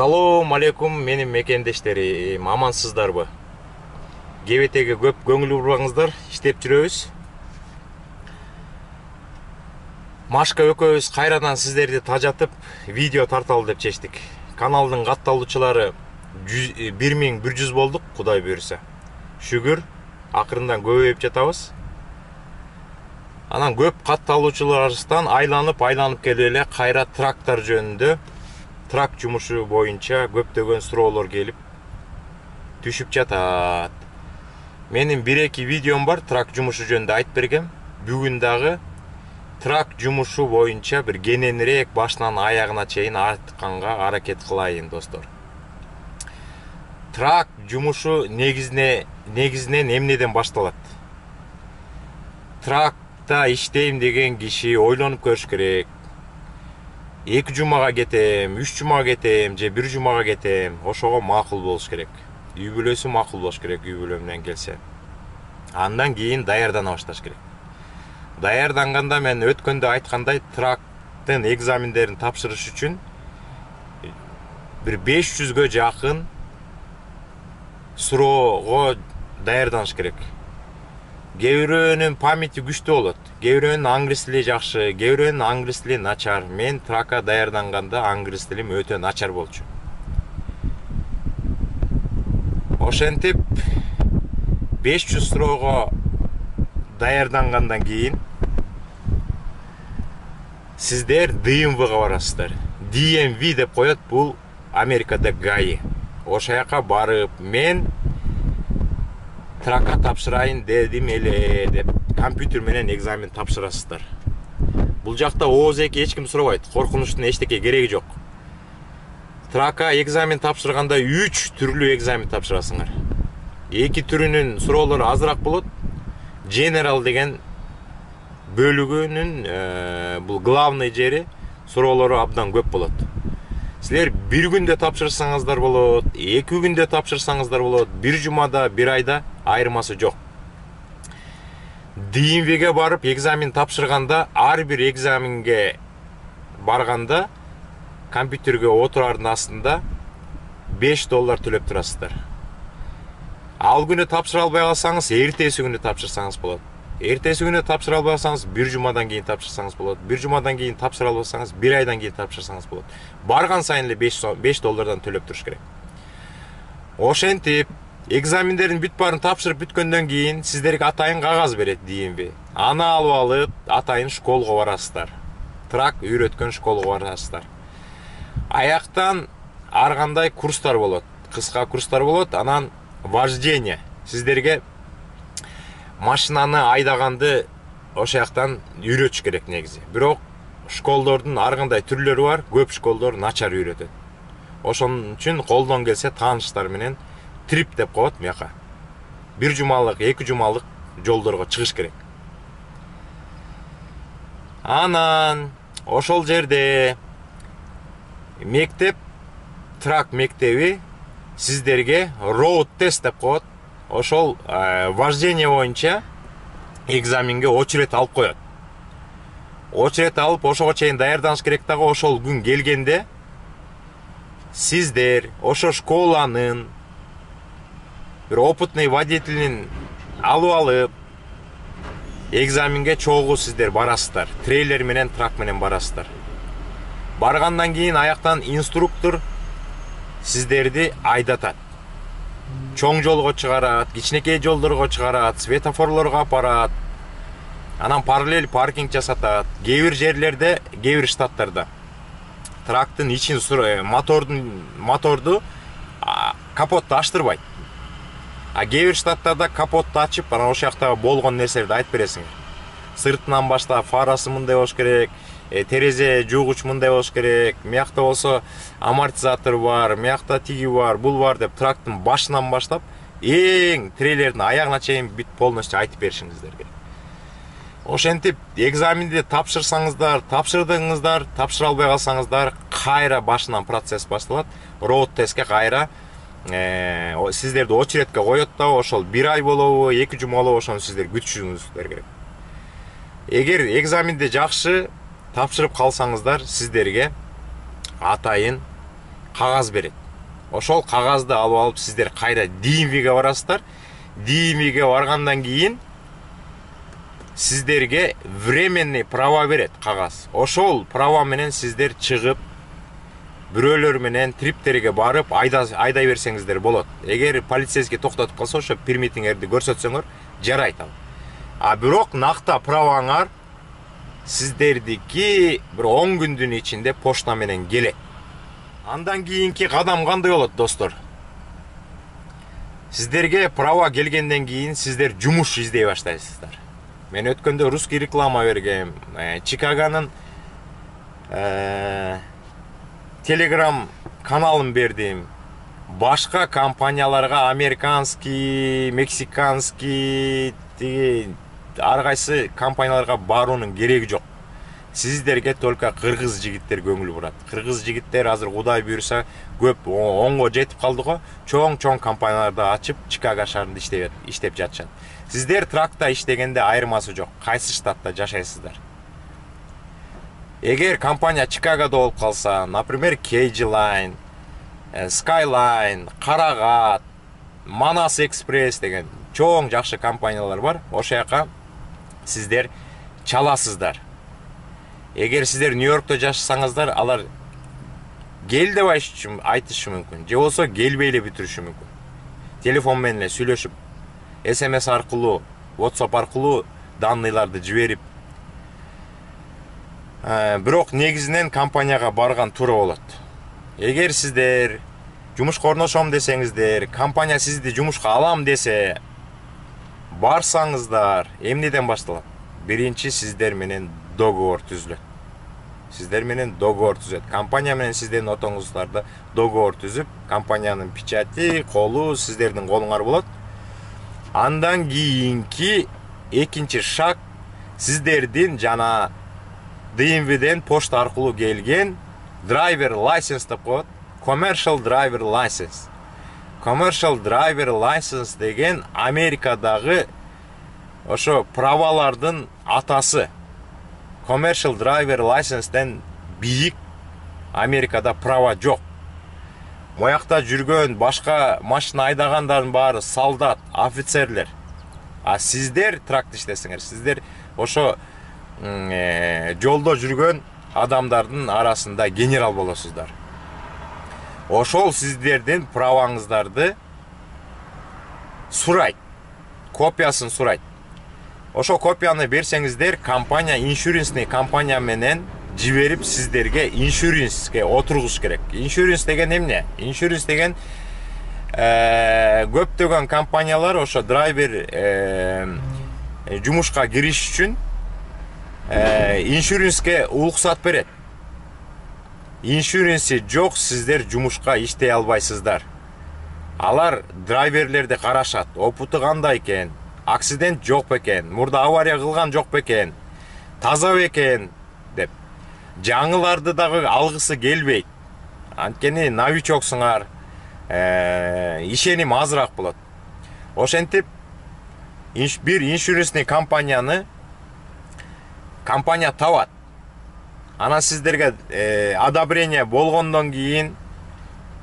Ассалому алейкум, менин мекендештерим, амансыздарбы? Кебетеге көп көңүл бурбаңыздар, иштеп жүрөбүз. Машка экөөбүз кайрадан сиздерди тажатып, видео тарталы деп чечтик. Каналдын катталуучулары 1100 болдук, Кудай буйруса. Шүгүр, акырындан көбөйүп жатабыз. Анан көп катталуучулар арасынан айланып келип эле кайра трактор жөнүндө, трак жумушу боюнча көптөгөн суроолор келип түшүп жатат. Менин 1-2 видеом бар, трак жумушу жөнүндө айтып бергем. Бүгүн дагы трак жумушу боюнча бир кененирээк башынан аягына чейин айтканга аракет кылайын, достор. Трак жумушу негизинен эмнеден башталат? Тракта иштейм деген киши ойлонуп көрүш керек. 2 жумага кетем, 3 жумага кетем, же 1 жумага кетем, ошого макул болуш керек. Үй бүлөсү макул болуш керек, үй бүлө менен келсе. Андан кийин даярдана башташ керек. Даярданганда мен өткөндө айткандай, трактын экзамендерин тапшырыш үчүн бир 500гө жакын суроого даярданыш керек. Кээ бирөөнүн памяти күчтүү болот, кээ бирөөнүн англис тили жакшы, кээ бирөөнүн англис тили начар. Мен трака даярданганда англис тилим өтө начар болчу. Ошентип 500 суроого даярдангандан кийин сиздер ДМВга барасыздар. DMV деп коет, бул Америкада ГАИ. Ошол жака барып, мен трака тапшырайын дедим эле деп компьютер менен экзамен тапшырасыздар. Бул жакта ооз-эки эч ким сурабайт, коркунучтун эчтеке кереги жок. Трака экзамен тапшырганда 3 түрлүү экзамен тапшырасыңар. 2 түрүнүн суроолору азыраак болот. General деген бөлүгүнүн бул главный жери суроолору абдан көп болот. Силер 1 күндө тапшырсаңыздар болот, 2 күндө тапшырсаңыздар болот, 1 жумада, 1 айда айырмасы жок. DMVге барып экзамен тапшырганда, ар бир экзаменге барганда компьютерге отурардын астында $5 төлөп турасыздар. Ал күнү тапшыра албай калсаңыз, эртеси күнү тапшырсаңыз болот. Эртеси күнү тапшыра албай калсаңыз, 1 жумадан кийин тапшырсаңыз болот. 1 жумадан кийин тапшыра албасаңыз, 1 айдан кийин тапшырсаңыз болот. Барган сайын эле $5 төлөп туруш керек. Ошентип, экзамендердин бүт баарын тапшырып бүткөндөн кийин сиздерге атайын кагаз берет DMV. Аны алып алып, атайын школго барасыздар. Трак үйрөткөн школго барасыздар. Аяктан ар кандай курстар болот. Кыска курстар болот, анан вождение. Сиздерге машинаны айдаганды ошол жактан үйрөтүш керек негизи. Бирок школдордун ар кандай түрлөрү бар, көп школдор начар үйрөтөт. Ошон үчүн колдон келсе тааныштар менен трип деп коет мияка. 1 жумалык, 2 жумалык жолдорго чыгыш керек. Анан ошол жерде мектеп, трак мектеби сиздерге road тест деп коет. Ошол вождение боюнча экзаменге очередь алып коет. Очередь алып, ошого чейин даярданыш керек дагы. Ошол күн келгенде сиздер ошо школанын бир опытный водителин алып экзаменге чогуу сиздер барасыздар. Трейлер менен, трак менен барасыздар. Баргандан кийин аяктан инструктор сиздерди айдатат. Чоң жолго чыгарат, кичинекей жолдорго чыгарат, светофорлорго апарат. Анан параллель паркинг жасатат. Кээ бир жерлерде, кээ бир штаттарда трактын ичин моторду капотту ачтырбайт. А кээ бир штаттарда капотту ачып, анан ошол жакта болгон нерселерди айтып бересиңер. Сыртынан баштап фарасы мындай болуш керек, терезе жуугуч мындай болуш керек, миякта болсо амортизатор бар, миякта тиги бар, бул бар деп трактын башынан баштап эң трейлердин аягына чейин бүт полностью айтып беришиңиздер керек. Ошентип экзаменди тапшырсаңыздар, тапшырдыңыздар, тапшыра албай калсаңыздар, кайра башынан процесс башталат. Роуд тестке кайра сиздерди очередке коет да, ошол 1 ай болобу, 2 жума болобу, ошону сиздер күтүшүңүздөр керек. Эгер экзаменди жакшы тапшырып калсаңыздар, сиздерге атайын кагаз берет. Ошол кагазды алып сиздер кайра DMV-ге барасыздар. DMV-ге баргандан кийин сиздерге временный права берет кагаз. Ошол права менен сиздер чыгып бирөөлөр менен триптерге барып айдай берсеңиздер болот. Эгер полицейский токтотуп калса, ошо пермитиңерди көрсөтсөңөр жарайт ал. А бирок накта праваңар сиздердики бир 10 күндүн ичинде почта менен келет. Андан кийинки кадам кандай болот, достор? Сиздерге права келгенден кийин сиздер жумуш издей баштайсыздар. Мен өткөндө русский реклама бергем. Чикагонун Telegram каналын бердим. Башка компанияларга американский, мексиканский, ар кайсы компанияларга баруунун кереги жок. Сиздерге только кыргыз жигиттер көңүл бурат. Кыргыз жигиттер азыр Кудай буйруса көп оңго жетип калды го. Чоң компанияларды ачып Чикаго шаарында иштеп жатышат. Сиздер тракта иштегенде айырмасы жок. Кайсы штатта жашайсыздар? Эгер компания Чикагодо болуп калса, например, KG Line, Skyline, Карагат, Манас Экспресс деген чоң жакшы компаниялар бар. Ошол жака сиздер чаласыздар. Эгер сиздер Нью-Йоркто жашасаңыздар, алар кел деп айтышы мүмкүн. Же болсо келбей эле бүтүрүшү мүмкүн. Телефон менен эле сүйлөшүп, SMS аркылуу, WhatsApp аркылуу данныйларды жиберип, бирок негизинен компанияга барган туура болот. Эгер сиздер жумушка орношом десеңиздер, компания сизди жумушка алам десе, барсаңыздар, эмнеден башталат? Биринчи сиздер менен договор түзүлөт. Сиздер менен договор түзөт. Компания менен сиздердин отоңуздарды договор түзүп, компаниянын печати, колу сиздердин колуңар болот. Андан кийинки экинчи шаг сиздердин жана DMV-ден почта аркылуу келген driver license деп коет. Commercial driver license. Commercial driver license деген Америкадагы ошо правалардын атасы. Commercial driver license'ден бийик Америкада права жок. Моякта жүргөн башка машина айдагандардын баары солдат, офицерлер. А сиздер тракт иштесеңер, сиздер ошо жолдо жүргөн адамдардын арасында генерал болосуздар. Ошол сиздердин праваңыздарды сурайт, копиясын сурайт. Ошо копияны берсеңиздер, компания иншуренсный компания менен жиберип сиздерге иншуренске отургуш керек. Иншуренс деген эмне? Иншуренс деген көптөгөн компаниялар ошо драйвер жумушка кириш үчүн иншуренске уруксат берет. Иншуренси жок, сиздер жумушка иштей албайсыздар. Алар драйверлерди карашат. Опуту кандай экен? Аксидент жок бекен? Мурда авария кылган жок бекен? Таза бекен? Деп. Жаңыларды дагы алгысы келбейт. Анткени новичоксуңар, ишеним азыраак болот. Ошентип бир иншуренсный компания табат. Ана сиздерге одобрение болгондон кийин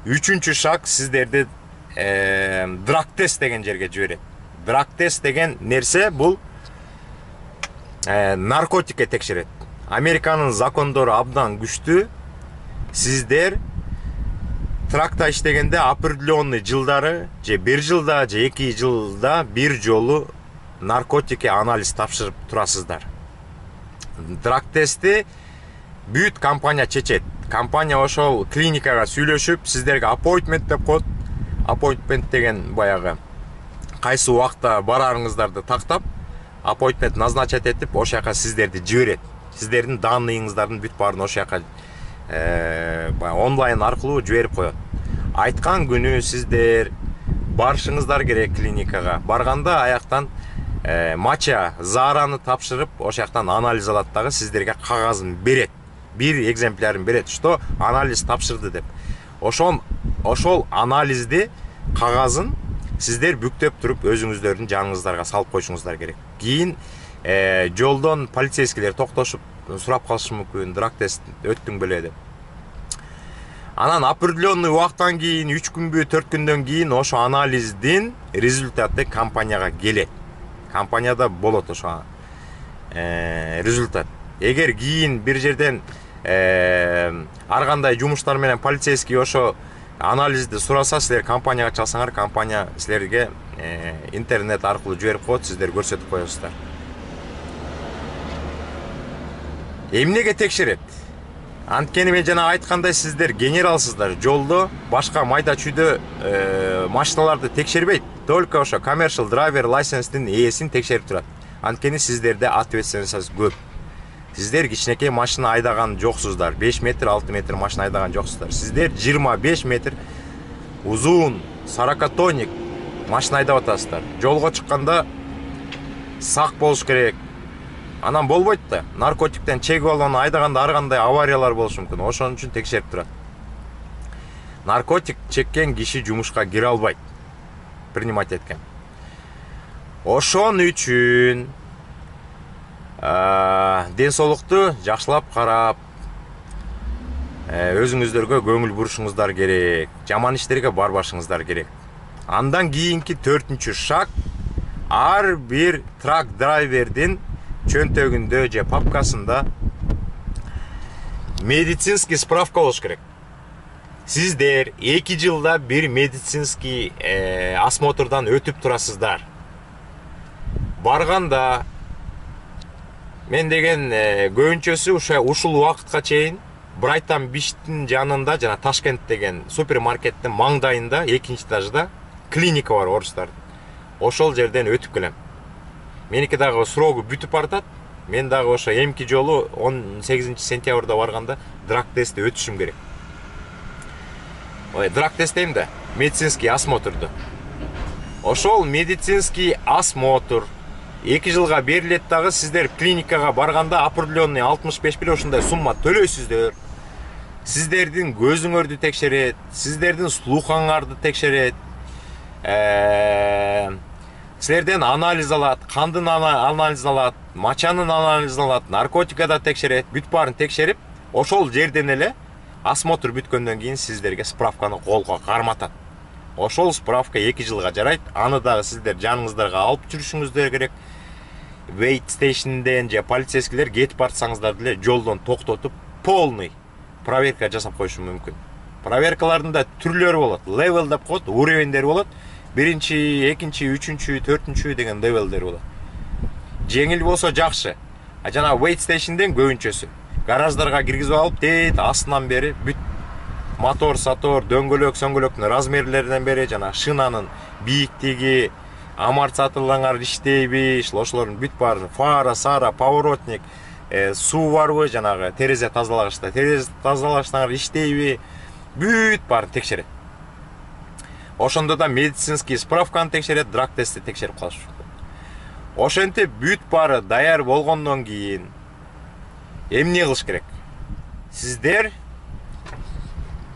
үчүнчү шаг сиздерди драг-тест деген жерге жиберет. Драг-тест деген нерсе бул наркотикке текшерет. Американын закондору абдан күчтүү. Сиздер тракта иштегенде определенный жылдары, же 1 жылда, же 2 жылда бир жолу наркотикке анализ тапшырып турасыздар. Драг-тестти бүт компания чечет. Компания ошол клиникага сүйлөшүп, сиздерге appointment деп коет. Appointment деген баягы кайсы убакта барарыңыздарды тактап, appointment назначать этип, ошол жака сиздерди жиберет. Сиздердин данныйыңыздардын бүт баарын ошол жака онлайн аркылуу жиберип коет. Айткан күнү сиздер барышыңыздар керек клиникага. Барганда аяктан мача, зараны тапшырып, ошол жактан анализ алат дагы сиздерге кагазын берет. Бир экземплярын берет, что анализ тапшырды деп. Ошол анализди, кагазын сиздер бүктөп туруп өзүңүздөрдүн жаныңыздарга салып койушуңуздар керек. Кийин жолдон полицейскилер токтошуп сурап калышы мүмкүн, драг-тест өттүң беле деп. Анан определенный убакыттан кийин 3 күнбү 4 күндөн кийин ошо анализдин результаты компанияга келет. Компанияда болот ошо результат. Эгер кийин бир жерден ар кандай жумуштар менен полицейский ошо анализди сураса, силер компанияга чалсаңар, компания силерге интернет аркылуу жиберип коет, сиздер көрсөтүп коесуздар. Эмнеге текшерет? Анткени мен жана айткандай, сиздер генералсыздар. Жолдо башка майда чүйдө машиналарды текшербейт. Только ошо commercial driver license'дин ээсин текшерип турат. Анткени сиздерде ответственность көп. Сиздер кичинекей машина айдаган жоксуздар. 5 метр, 6 метр машина айдаган жоксуздар. Сиздер 25 метр узун сорокатонник машина айдап атасыздар. Жолго чыкканда сак болуш керек. Анан болбойт да. Наркотиктен чегип алып айдаганда ар кандай авариялар болушу мүмкүн. Ошон үчүн текшерип турат. Наркотик чеккен киши жумушка кире албайт. Принимать эткен. Ошон үчүн ден соолукту жакшылап карап, өзүңүздөргө көңүл бурушуңуздар керек. Жаман иштерге барбашыңыздар керек. Андан кийинки 4-чү шаг, ар бир трак драйвердин чөнтөгүндө же папкасында медицинский справка болуш керек. Сиздер 2 жылда бир медицинский осмотрдан өтүп турасыздар. Барганда мен деген көбүнчөсү ушул убакытка чейин Брайтан Биштин жанында, жана Ташкент деген супермаркеттин маңдайында, 2-нчи этажда клиника бар орустардын. Ошол жерден өтүп келем. Меники дагы срогу бүтүп бартат. Мен дагы ошо эмки жолу 18 сентябрда барганда драг тестти өтүшүм керек. Драг тест дейм да, медицинский осмотрду. Ошол медицинский осмотр 2 жылга берилет дагы. Сиздер клиникага барганда определенный 65 биле ушундай сумма төлөйсүздөр. Сиздердин көзүңөрдү текшерет, сиздердин слухаңарды текшерет. Силерден анализ алат, кандын анализ алат, мачанын анализ алат, наркотика да текшерет, бүт баарын текшерип, ошол жерден эле осмотр бүткөндөн кийин сиздерге справканы колго карматат. Ошол справка 2 жылга жарайт. Аны дагы сиздер жаныңыздарга алып жүрүшүңүздөр керек. Wait stationден же полицейскилер кетип бартсаңыздар деле жолдон токтотуп полный проверка жасап коюшу мүмкүн. Проверкалардын да түрлөрү болот. Level деп коет, уровеньдер болот. 1-чи, 2-чи, 3-чү, 4-чү деген левелдер болот. Жеңил болсо жакшы. Жана wait stationден көбүнчөсү гараждарга киргизип алып, дейт астынан бери бүт мотор, сатор, дөңгөлөктүн размерлеринен бери, жана шинанын бийиктиги, амортизаторлоруңар иштейби, ошолордун бүт баарын, фара, сара, поворотник, суу барбы, жанагы терезе тазалагычта, терезе тазалагычтар иштейби, бүт баарын текшерет. Ошондо да медицинский справканы текшерет, драг тестти текшерип калыш. Ошентип бүт баары даяр болгондон кийин эмне кылыш керек? Сиздер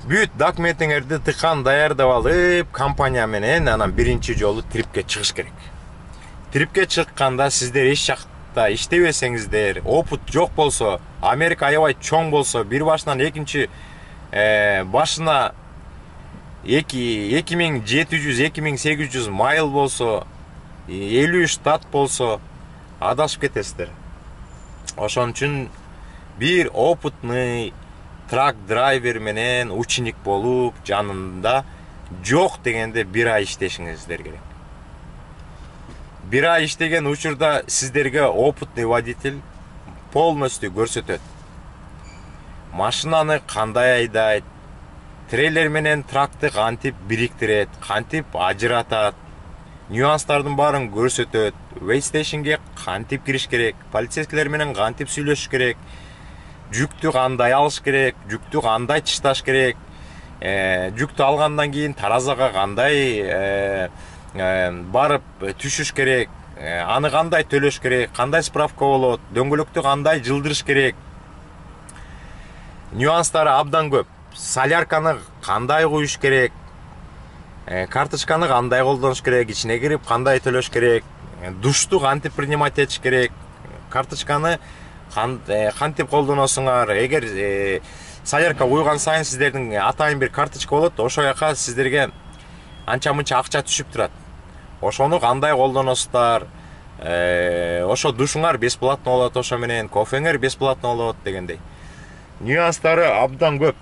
бүт документиңерди тыккан даярдап алып, компания менен анан 1-чи жолу трипке чыгыш керек. Трипке чыкканда сиздер эч жакта иштебесеңиздер, опыт жок болсо, Америка аябай чоң болсо, бир башынан 2-чи башына 2700-2800 майл болсо, 50 штат болсо, адашып кетесиздер. Ошон үчүн бир опытный трак драйвер менен ученик болуп, жанында жок дегенде 1 ай иштешиңиздер керек. 1 ай иштеген учурда сиздерге опытный водитель полностью көрсөтөт. Машинаны кандай айдайт, трейлер менен тракты кантип бириктирет, кантип ажыратат, нюанстардын баарын көрсөтөт. Wait stationге кантип кириш керек, полицейскилер менен кантип сүйлөшүш керек, жүктү кандай алыш керек, жүктү кандай чышташ керек, жүктү алгандан кийин таразага кандай барып түшүш керек, аны кандай төлөш керек, кандай справка болот, дөңгөлөктү кандай жылдырыш керек. Нюанстары абдан көп. Солярканы кандай куюш керек, карточканы кандай колдонуш керек, ичине кирип кандай төлөш керек, душту кантип принимать этиш керек, карточканы кантип колдоносуңар, эгер солярка куйган сайын сиздердин атайын бир карточка болот. Ошол жака сиздерге анча мынча акча түшүп турат. Ошону кандай колдоносуздар? Ошо душуңар бесплатно болот, ошо менен кофеңер бесплатно болот дегендей. Нюанстары абдан көп.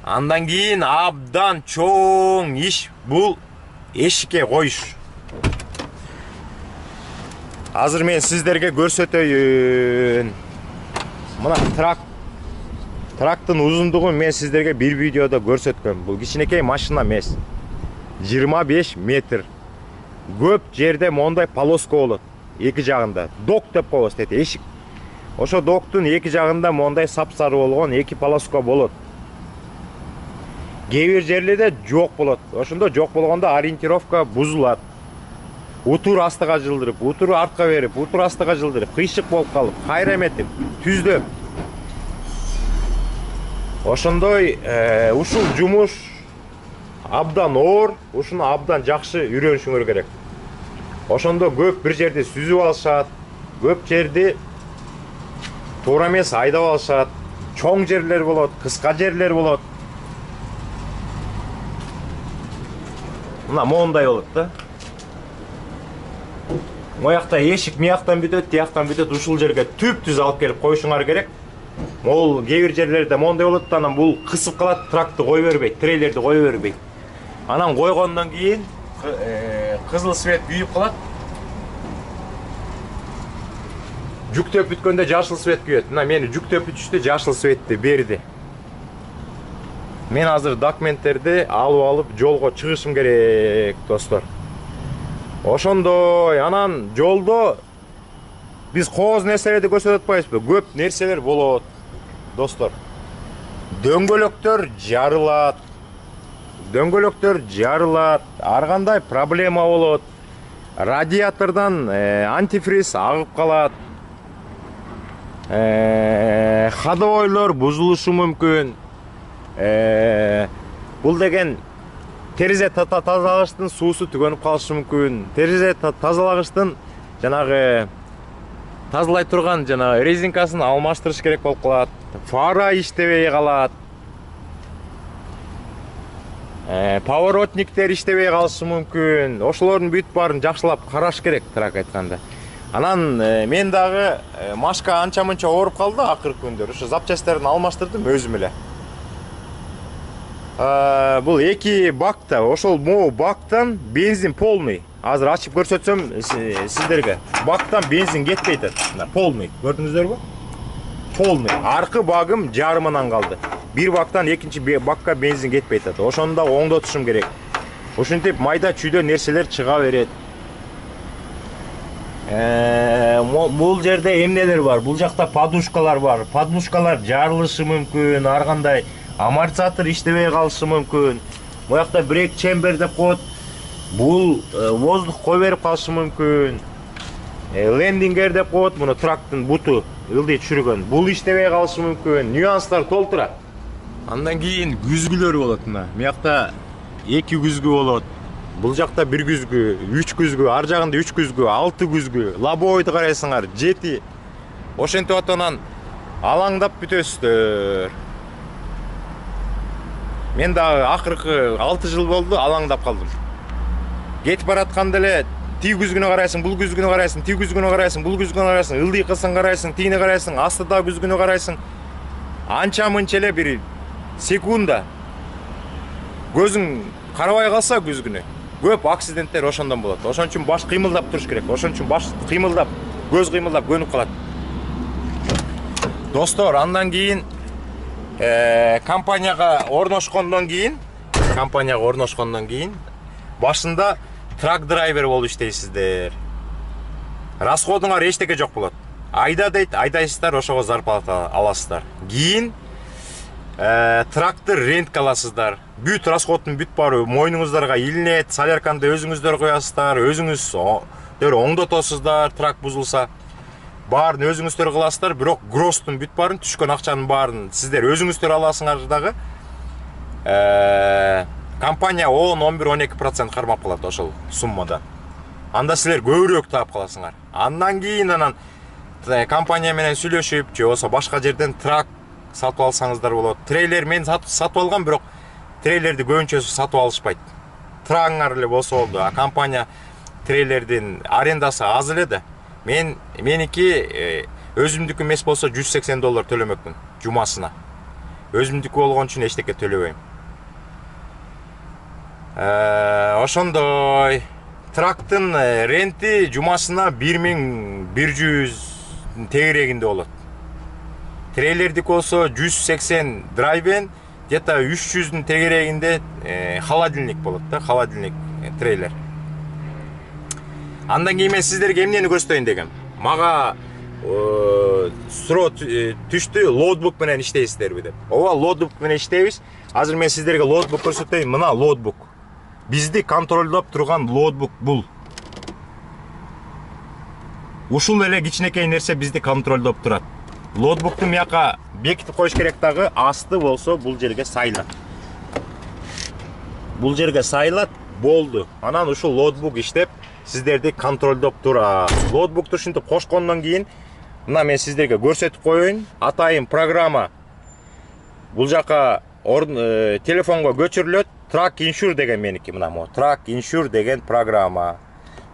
Андан кийин абдан чоң иш бул эшикке коюш. Азыр мен сиздерге көрсөтөйүн. Мына трактын узундугун мен сиздерге бир видеодо көрсөткөм. Бул кичинекей машина эмес. 25 метр. Көп жерде мондай полоска болот. Эки жагында док деп коебуз дейт, эшик. Ошо доктун эки жагында мондай сапсары болгон эки полоска болот. Кээ бир жерлерде жок болот. Ошондо жок болгондо ориентировка бузулат. Утур астыга жылдырып, утур артка берип, утур астыга жылдырып, кыйшык болуп калып, кайра эметип, түздөп. Ошондой ушул жумуш абдан оор, ушуну абдан жакшы үйрөнүшүңөр керек. Ошондо көп бир жерди сүзүп алышат, көп жерди туура эмес айдап алышат. Чоң жерлер болот, кыска жерлер болот. Мына мондай болот да. Моякта эшик мияктан бүтөт, тияктан бүтөт, ушул жерге түп-түз алып келип коюшуңар керек. Могул кээ бир жерлерде мондай болот да, анан бул кысып калат, трактты кой бербейт, трейлерди кой бербейт. Анан койгондон кийин кызыл свет күйүп калат. Жүктөп бүткөндө жашыл свет күйөт. Мына мени жүктөп бүтүштү, жашыл светти берди. Мен азыр документтерди алып жолго чыгышым керек, достор. Ошондой, анан жолдо биз кооз нерселерди көрсөтөт атпайбызбы? Көп нерселер болот, достор. Дөңгөлөктөр жарылат. Дөңгөлөктөр жарылат. Ар кандай проблема болот. Радиатордан антифриз агып калат. Ходовойлор бузулушу мүмкүн. Бул деген терезе тазалагычтын суусу түгөнүп калышы мүмкүн. Терезе тазалагычтын жанагы тазалай турган жанагы резинкасын алмаштырыш керек болуп калат. Фара иштебей калат. Поворотниктер иштебей калышы мүмкүн. Ошолордун бүт баарын жакшылап караш керек, трак айтканда. Анан мен дагы машка анча мынча ооруп калды акыркы күндөр. Ошо запчастьтарын алмаштырдым өзүм эле. Бул эки бакта, ошол могу бактан бензин полный. Азыр ачып көрсөтсөм сиздерге. Бактан бензин кетпей атат. Полный. Көрдүңүздөрбү? Полный. Аркы багым жарымынан калды. Бир бактан экинчи бакка бензин кетпей атат. Ошону да оңдотушум керек. Ушинтип майда чүйдө нерселер чыга берет. Бул жерде эмнелер бар? Бул жакта подушкалар бар. Подушкалар жарылышы мүмкүн, ар кандай амортизатор иштебей калышы мүмкүн. Буякта брейк чембер деп коет. Бул воздух кой берип калышы мүмкүн. Лендингер деп коет, муну трактын буту ылдый түшүргөн. Бул иштебей калышы мүмкүн. Нюанстар толтура. Андан кийин күзгүлөр болот мына. Буякта 2 күзгү болот. Бул жакта 1 күзгү, 3 күзгү, ар жагында 3 күзгү, 6 күзгү, лобойду карайсыңар, 7. Ошентип атынан алаңдап бүтөсүздөр. Мен дагы акыркы 6 жыл болду алаңдап калдым. Кетип баратканда эле тиги күзгүнө карайсың, бул күзгүнө карайсың, тиги күзгүнө карайсың, бул күзгүнө карайсың, ылдый кылсын карайсың, тигине карайсың, астыда күзгүнө карайсың. Анча мынча эле бир секунда көзүң карабай калса күзгүнө көп акциденттер ошондон болот. Ошон үчүн баш кыймылдап туруш керек. Ошон үчүн баш кыймылдап, көз кыймылдап көнүп калат. Достор, андан кийин компанияга орношкондон кийин башында трак драйвер болуп иштейсиздер. Расходуңар эчтеке жок болот. Айда дейт, айдайсыздар, ошого зарплата аласыздар. Кийин тракты рентке аласыздар. Бүт расходтун бүт баары мойнуңуздарга илинет, солярканды өзүңүздөр коясыздар, өзүңүздөр оңдотосуздар, трак бузулса. Баарын өзүңүздөр кыласыздар, бирок гросстун бүт баарын, түшкөн акчанын баарын сиздер өзүңүздөр аласыңар дагы. Компания 10, 11, 12% кармап калат ошол суммада. Анда силер көбүрөөк таап каласыңар. Андан кийин компания менен сүйлөшүп, же болсо башка жерден трак сатып алсаңыздар болот. Трейлер мен сатып алгам, бирок трейлерди көбүнчөсү сатып алышпайт. Траңар эле болсо болду. Компания трейлердин арендасы аз эле да. Меники өзүмдүкү эмес болсо $180 төлөмөкмүн жумасына. Өзүмдүкү болгон үчүн эчтеке төлөбөйм. Ошондой трактын ренти жумасына 1100 тегерегинде болот. Трейлердик болсо 180 драйвен, где-то 300 тегерегинде холодильник болот да, холодильник трейлер. Андан кийин мен сиздерге эмнени көрсөтөйүн дегем. Мага суроо түштү, лоутбук менен иштейсиздерби деп. Ооба, лоутбук менен иштейбиз. Азыр мен сиздерге лоутбук көрсөтөйүн. Мына лоутбук. Бизди контролдоп турган лоутбук бул. Ушул эле кичинекей нерсе бизди контролдоп турат. Лоутбукту мияка бекитип коюш керек дагы, асты болсо бул жерге сайлат. Бул жерге сайлат, болду. Анан ушул лоутбук иштеп, сиздерди контролдоп турат. Лоутбукту ушинтип кошкондон кийин, мына мен сиздерге көрсөтүп коеюн. Атайын программа бул жака телефонго көчүрүлөт. Track Insure деген меники, мына мо. Track Insure деген программа.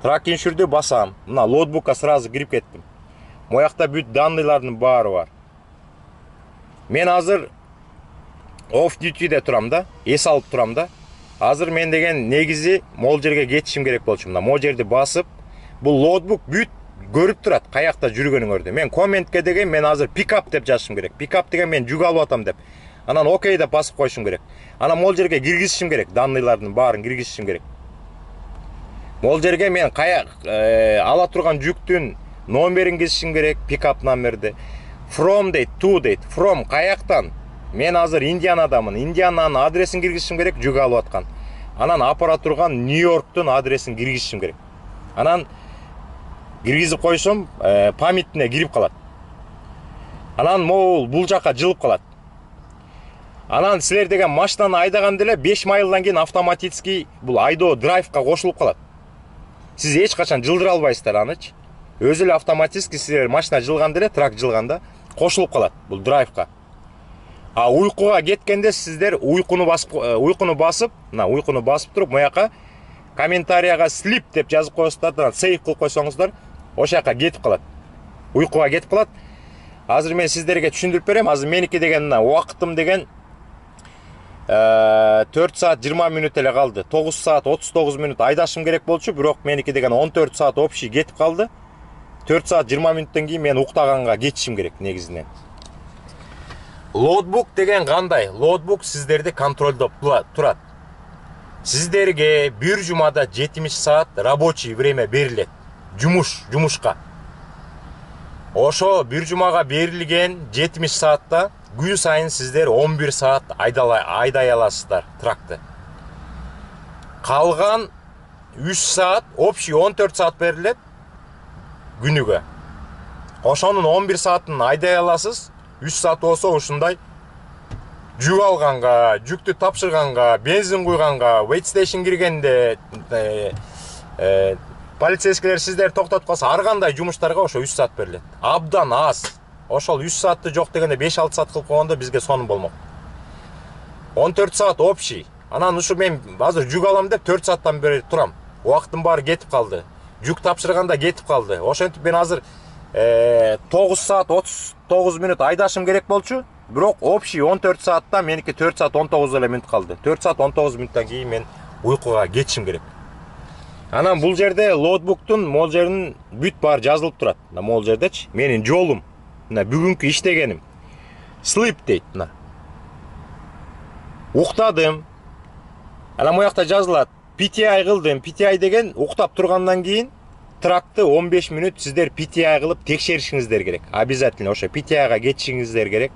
Track Insure'ду басам. Мына лоутбукка сразу кирип кеттим. Моякта бүт данныйлардын баары бар. Мен азыр off duty'де турам да, эс алып турам да. Азыр мен деген негизи могул жерге кетишим керек болчу. Мына могул жерди басып, бул лоутбук бүт көрүп турат каякта жүргөнүңөрдү. Мен комментке деген мен азыр пикап деп жазышым керек. Пикап деген мен жүк алып атам деп. Анан окей деп басып коюшум керек. Анан могул жерге киргизишим керек, данныйлардын баарын киргизишим керек. Могул жерге мен ала турган жүктүн номерин киргизишим керек, пикап номерди. From дейт, to дейт. From каяктан? Мен азыр Индианадамын. Индиананын адресин киргизишим керек, жүк алып аткан. Анан апара турган Нью-Йорктун адресин киргизишим керек. Анан киргизип койсом, памятине кирип калат. Анан могул бул жака жылып калат. Анан силер деген машинаны айдаганда эле 5 майлдан кийин автоматически бул айдоо драйвка кошулуп калат. Сиз эч качан жылдыра албайсыздар анычы. Өзү эле автоматически силер машина жылганда эле, трак жылганда кошулуп калат бул драйвка. А уйкуга кеткенде сиздер уйкуну басып, мына уйкуну басып туруп, мояка комментарияга sleep деп жазып коесуздар, сейв кылып койсоңуздар, ошол жака кетип калат. Уйкуга кетип калат. Азыр мен сиздерге түшүндүрүп берем. Азыр меники деген мына убактым деген 4 саат 20 мүнөт эле калды. 9 саат 39 мүнөт айдашым керек болчу, бирок меники деген 14 саат общий кетип калды. 4 саат 20 мүнөттөн кийин мен уктаганга кетишим керек негизинен. Лоутбук деген кандай? Лоутбук сиздерди контролдоп турат. Сиздерге бир жумада 70 саат рабочий время берилет. Жумушка. Ошо бир жумага берилген 70 саатта күн сайын сиздер 11 саат айдай аласыздар тракты. Калган 3 саат, общий 14 саат берилет күнүгө. Ошонун 11 саатын айдай аласыз. 3 саат болсо ушундай жүк алганга, жүктү тапшырганга, бензин куйганга, wait station киргенде, полицейскилер сиздер токтотуп калса, ар кандай жумуштарга ошо 3 саат берилет. Абдан аз. Ошол 3 саатты жок дегенде 5-6 саат кылып койгондо бизге сонун болмок. 14 саат общий. Анан ушу мен азыр жүк алам деп 4 сааттан бери турам. Убактым баары кетип калды. Жүк тапшырганда кетип калды. Ошентип мен азыр 9 саат 39 мүнөт айдашым керек болчу. Бирок общий 14 саатта меники 4 саат 19 эле мүнөт калды. 4 саат 19 мүнөттөн кийин мен уйкуга кетишим керек. Анан бул жерде лоутбуктун могул жеринин бүт баары жазылып турат. Мына могул жердечи менин жолум, мына бүгүнкү иштегеним. Sleep дейт мына. Уктадым. Анан моякта жазылат. PTI кылдым. PTI деген уктап тургандан кийин тракты 15 мүнөт сиздер PTI кылып текшеришиңиздер керек. Обязательно ошо PTI-га кетишиңиздер керек.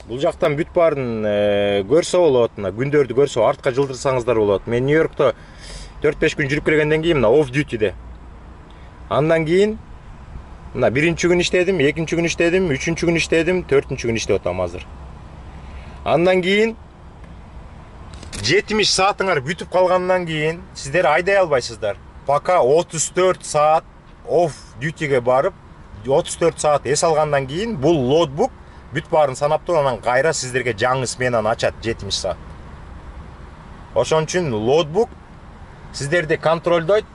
Бул жактан бүт баарын көрсө болот, мына күндөрдү көрсө артка жылдырсаңыздар болот. Мен Нью-Йоркто 4-5 күн жүрүп келгенден кийин мына off duty'де. Андан кийин мына биринчи күн иштедим, экинчи күн иштедим, үчүнчү күн иштедим, төртүнчү күн иштеп атам азыр. Андан кийин 70 саатыңар бүтүп калгандан кийин сиздер айдай албайсыздар. Пока 34 саат off duty'ге барып, 34 саат эс алгандан кийин бул лоутбук бүт баарын санап туруп анан кайра сиздерге жаңы сменаны ачат 70 саат. Ошон үчүн ноутбук сиздерди контролдойт,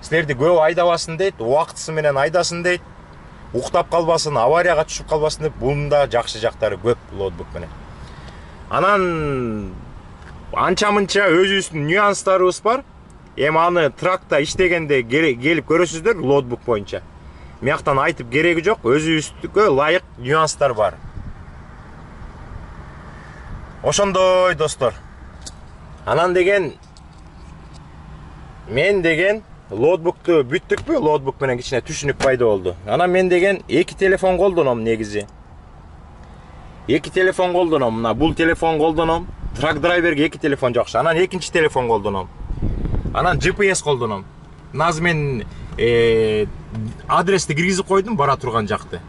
силерди көп айдабасын дейт, убактысы менен айдасын дейт, уктап калбасын, аварияга түшүп калбасын деп, бунда жакшы жактары көп ноутбук менен. Анан анча-мынча өзүбүздүн нюанстарыбыз бар. Эми аны тракта иштегенде келип көрөсүздөр ноутбук боюнча. Мияктан айтып кереги жок, өзүбүздүккө ылайык нюанстар бар. Ошондой достор. Анан деген мен деген ноутбукту бүттүкпү, ноутбук менен кичине түшүнүк пайда болду. Анан мен деген 2 телефон колдоном негизи. 2 телефон колдоном. Мына бул телефон колдоном. Трак драйверге 2 телефон жакшы. Анан экинчи телефон колдоном. Анан GPS колдоном. Назыр мен адрести киргизип койдум бара турган жакты.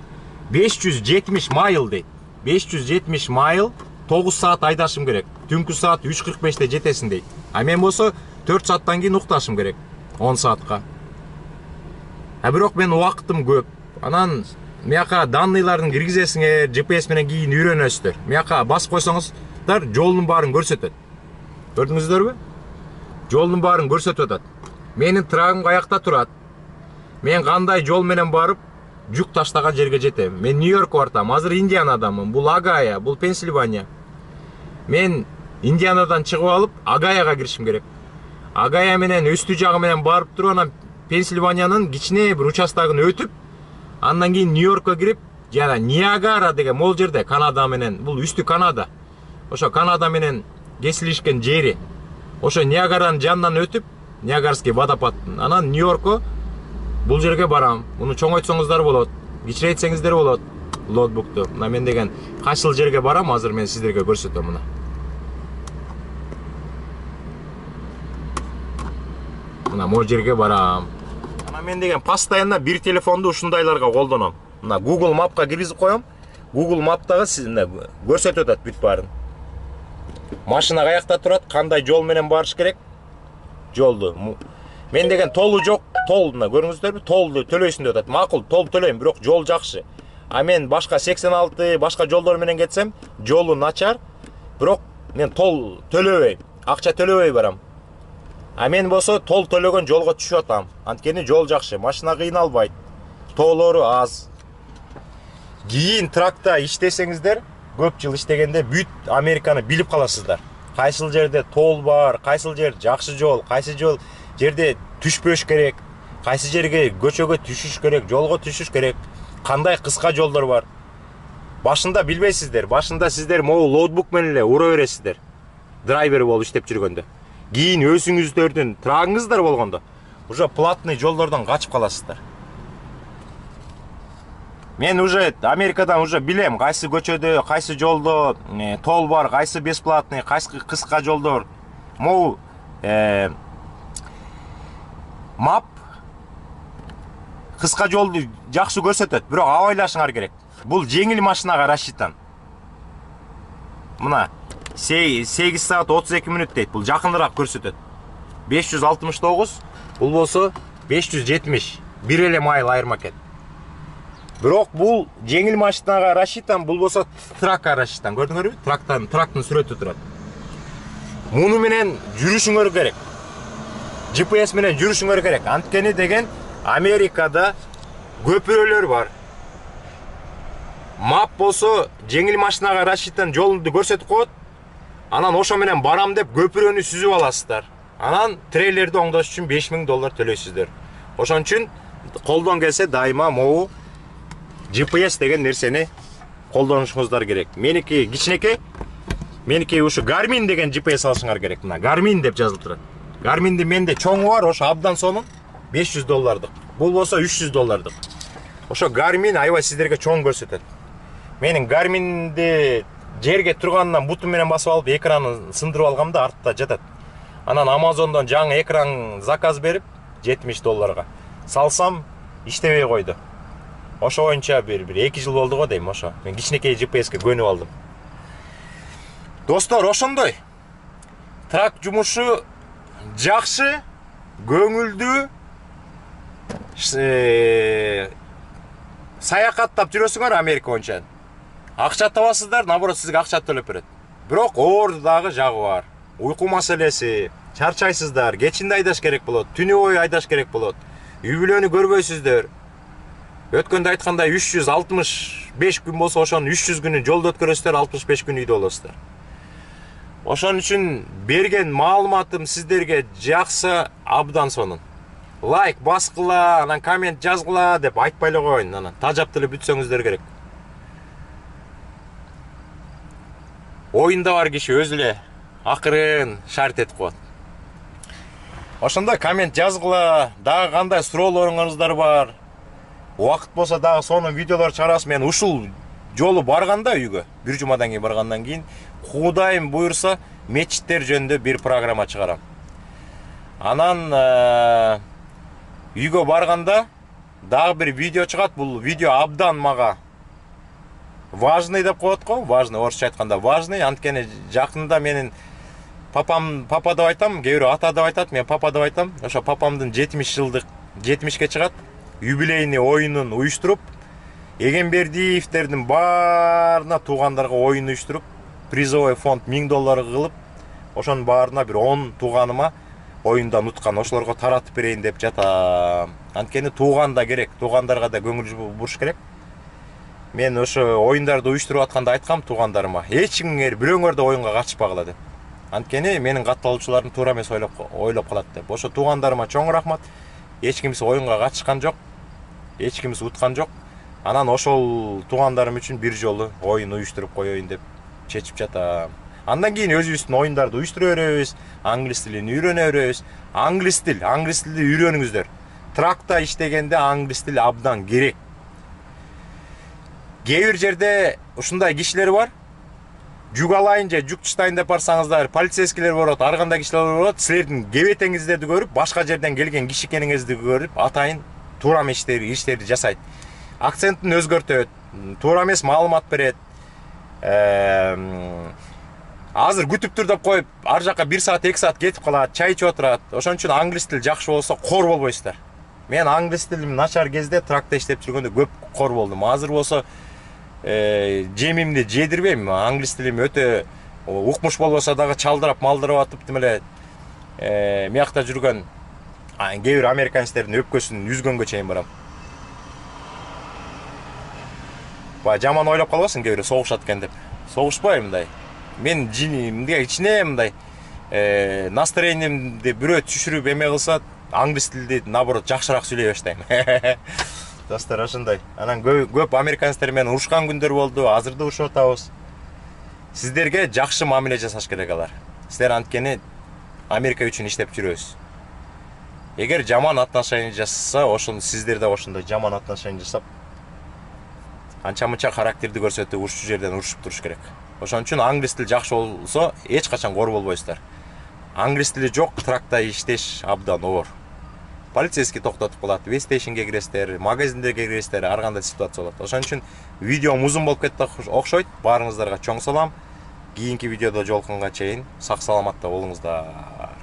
570 майл дейт. 570 майл 9 саат айдашым керек. Түнкү саат 3:45-те жетесиң дейт. А мен болсо 4 сааттан кийин укташым керек. 10 саатка. Бирок мен убактым көп. Анан мияка данныйларын киргизесиңер, GPS менен кийин үйрөнөсүздөр. Мияка басып койсоңуздар жолдун баарын көрсөтөт. Көрдүңүздөрбү? Жолдун баарын көрсөтүп атат. Менин трагым каякта турат. Мен кандай жол менен барып жүк таштаган жерге жетем. Мен Нью-Йоркко бартам. Азыр Индианадамын. Бул Огайо, бул Пенсильвания. Мен Индианадан чыгып алып Огайога киришим керек. Огайо менен өстү жагы менен барып туруп анан Пенсильваниянын кичине бир участогун өтүп, андан кийин Нью-Йоркко кирип, жана Ниагара деген могул жерде Канада менен, бул үстү Канада. Ошо Канада менен кесилишкен жери. Ошо Ниагаранын жанынан өтүп, Ниагарский водопадтын. Анан Нью-Йоркко бул жерге барам. Муну чоңойтсоңуздар болот, кичирейтсеңиздер болот ноутбукту. Мына мен деген кайсыл жерге барам, азыр мен сиздерге көрсөтөм мына. Мына могул жерге барам. Мына мен деген постоянно бир телефонду ушундайларга колдоном. Мына Google Map'ка киргизип коем. Google Map'тагы сизге көрсөтүп атат бүт баарын. Машина каякта турат, кандай жол менен барыш керек? Жолду. Мен деген толу жок, тол, мына көрүңүздөрбү? Толду төлөйсүң деп атат. Макул, тол төлөйм, бирок жол жакшы. А мен башка 86, башка жолдор менен кетсем, жолу начар, бирок мен тол төлөбөйм, акча төлөбөй барам. А мен болсо тол төлөгөн жолго түшүп атам. Анткени жол жакшы, машина кыйналбайт. Тоолору аз. Кийин тракта иштесеңиздер, көп жыл иштегенде бүт Американы билип каласыздар. Кайсыл жерде тол бар, кайсыл жер жакшы жол, кайсы жол жерде түшпөш керек, кайсы жерге көчөгө түшүш керек, жолго түшүш керек, кандай кыска жолдор бар. Башында билбейсиздер. Башында сиздер могу ноутбук менен эле ура бересиздер. Драйвер болуп иштеп жүргөндө. Кийин өзүңүздөрдүн трагыңыздар болгондо, уже платный жолдордон качып каласыздар. Мен уже Америкадан уже билем, кайсы көчөдө, кайсы жолдо тол бар, кайсы бесплатный, кайсы кыска жолдор. Могу мап кыска жолду жакшы көрсөтөт, бирок абайлашыңар керек. Бул жеңил машинага рассчитан. Мына 8 саат 32 мүнөт дейт. Бул жакыныраак көрсөтөт. 569, бул болсо 570. Бир эле майл айырма экен. Бирок бул жеңил машинага рассчитан, бул болсо тракка рассчитан. Көрдүңөрбү? Трактын сүрөтү турат. Муну менен жүрүшүңөр керек. GPS менен жүрүшүңөр керек. Анткени деген Америкада көпүрөлөр бар. Мап болсо жеңил машинага рассчитан жолду көрсөтүп коет. Анан ошо менен барам деп көпүрөнү сүзүп аласыздар. Анан трейлерди оңдош үчүн $5000 төлөйсүздөр. Ошон үчүн колдон келсе дайыма могу GPS деген нерсени колдонушуңуздар керек. Меники кичинекей. Меники ушу Garmin деген GPS алышыңар керек. Мына Garmin деп жазылып турат. Garmin'ди менде чоңу бар, ошо абдан сонун $500. Бул болсо $300. Ошо Garmin аябай сиздерге чоң көрсөтөт. Менин Garmin'ди жерге тургандан бутун менен басып алып экранын сындырып алгам да артта жатат. Анан Amazon'дон жаңы экран заказ берип $70 салсам иштебей койду. Ошо боюнча бир 2 жыл болду го дейм ошо. Мен кичинекей GPS-ке көнүп алдым. Достор, ошондой. Трак жумушу жакшы, көңүлдүү. Саякаттап жүрөсүңөр Америка боюнча. Акча табасыздар, наоборот сизге акча төлөп берет. Бирок оорду дагы жагы бар. Уйку маселеси, чарчайсыздар, кечинде айдаш керек болот, түнү бою айдаш керек болот. Үй бүлөнү көрбөйсүздөр. Өткөндө айткандай 365 күн болсо ошонун 300 күнү жолдо өткөрөсүздөр, 65 күн үйдө болосуздар. Ошон үчүн берген маалыматым сиздерге жакса, абдан сонун. Лайк баскыла, анан коммент жазгыла деп айтпай эле коеюн, анан тажап деле бүтсөңүздөр керек. Оюнда бар киши өзү эле акырын шарт этип коет. Ошондо коммент жазгыла, дагы кандай суроолоруңуздар бар. Убакыт болсо дагы сонун видеолор чыгарабыз. Мен ушул жолу барганда үйгө, бир жумадан кийин баргандан кийин, Кудайым буйрса, мечиттер жөнүндө бир программа чыгарам. Анан үйгө барганда дагы бир видео чыгат. Бул видео абдан мага важный деп коет го, важный, орусча айтканда важный. Анткени жакында менин папа деп айтам, кээ бирөө ата деп айтат, мен папа деп айтам. Ошо папамдын 70 жылдык 70ке чыгат юбилейный оюнун уюштуруп, Эгембердиевтердин баарына туугандарга оюн уюштуруп, призовой фонд $1000 кылып, ошонун баарына бир 10 тууганыма оюндан уткан, ошолорго таратып берейин деп жатам. Анткени тууган да керек, туугандарга да көңүл буруш керек. Мен ошо оюндарды уюштуруп атканда айткам туугандарыма, эч кимиңер бирөөңөр да оюнга катышпагыла деп. Анткени менин катталуучуларым туура эмес ойлоп калат деп. Ошо туугандарыма чоң рахмат. Эч кимиси оюнга катышкан жок, эч кимиси уткан жок. Анан ошол туугандарым үчүн бир жолу оюн уюштуруп коеюн деп чечип жатам. Андан кийин өзүбүздүн оюндарды уюштура беребиз, англис тилин үйрөнө беребиз. Англис тилди үйрөнүңүздөр. Тракта иштегенде англис тили абдан керек. Кээ бир жерде ушундай кишилер бар. Жүк алайын же жүк таштайын деп барсаңыздар, полицейскийлер болот, ар кандай кишилер болот. Силердин кебетеңиздерди көрүп, башка жерден келген киши экениңизди көрүп, атайын туура эмес иштерди жасайт. Акцентин өзгөртөт, туура эмес маалымат берет. Азыр күтүп тур деп коюп, ар жака 1 саат, 2 саат кетип калат, чай ичип отурат. Ошон үчүн англис тил жакшы болсо кор болбойсуздар. Мен англис тилим начар кезде тракта иштеп жүргөндө көп кор болдум. Азыр болсо жемимди жедирбейм. Англис тилим өтө укмуш болбосо дагы чалдырап, малдырап атып тим эле миякта жүргөн кээ бир американецтердин өпкөсүн үзгөнгө чейин барам. Бай жаман ойлоп калбасын кээ бирөө согушат экен деп. Согушпайм мындай. Мен жинimде ичине мындай настроениемди бирөө түшүрүп эме кылса, англис тилди наоборот жакшыраак сүйлөй баштайм. Достор ошондой. Анан көп американецтер менен урушкан күндөр болду, азыр да урушуп атабыз. Сиздерге жакшы мамиле жасаш керек алар. Силер анткени Америка үчүн иштеп жүрөбүз. Эгер жаман отношение жасаса, ошону сиздер да ошондой жаман отношение жасап, анча-мынча характерди көрсөтүп, урушуу жерден урушуп туруш керек. Ошон үчүн англис тил жакшы болсо, эч качан кор болбойсуздар. Англис тили жок, тракта иштеш абдан оор. Полицейский токтотуп калат, вестейшнге киресиздер, магазиндерге киресиздер, ар кандай ситуация болот. Ошон үчүн видеом узун болуп кетти окшойт. Баарыңыздарга чоң салам. Кийинки видеодо жолукканга чейин сак саламатта болуңуздар.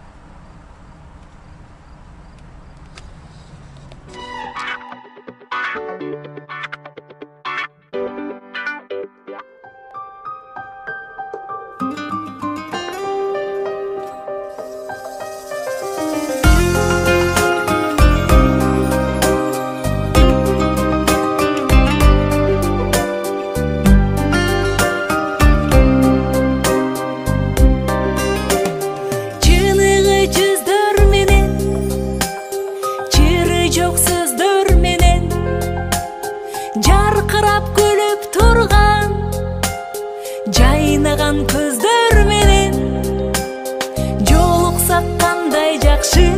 Жайнаган көздөр менен жолуксак кандай жакшы.